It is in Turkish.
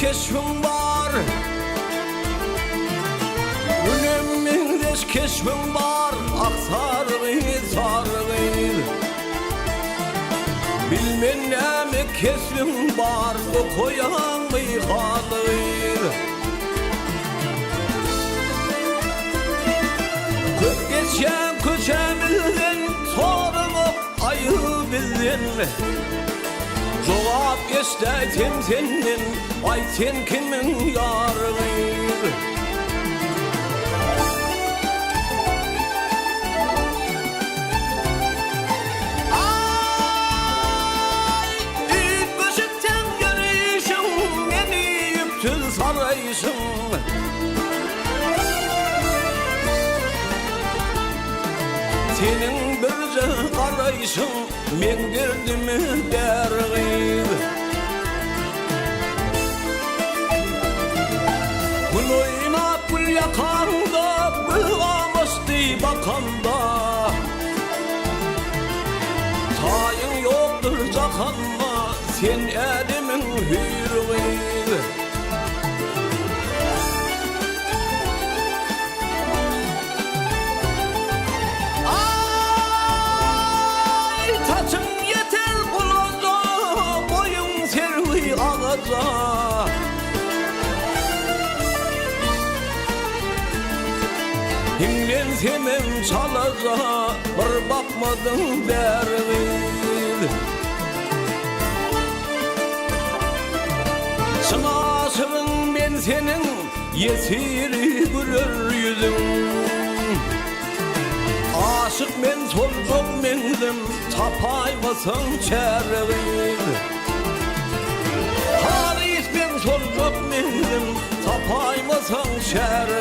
keşfim var. Gülümün keşfim var. Aksargı sargı. Bilmen nemi keşfim var. O koyan mı kalır. Kök geçen köşemizden sorunup ayı bizden. Cevap istedim senin, ay sen kimin yarını? Ay, ilk gözükten görüşüm, beni yüktül sarayışım. Senin bir karayışın, men derdimi dergir. Gün oynap gül yakanda, bıgamıştı bakanda. Tayın yoktur cakanma, sen elimin hürgir. Himlensemem çalaca, bir bakmadın dergil. Sınasın ben senin, yesiri gülür yüzün. Aşık men solcuk mendim, tapaymasın çergil. Haris ben solcuk mendim, tapaymasın çergil.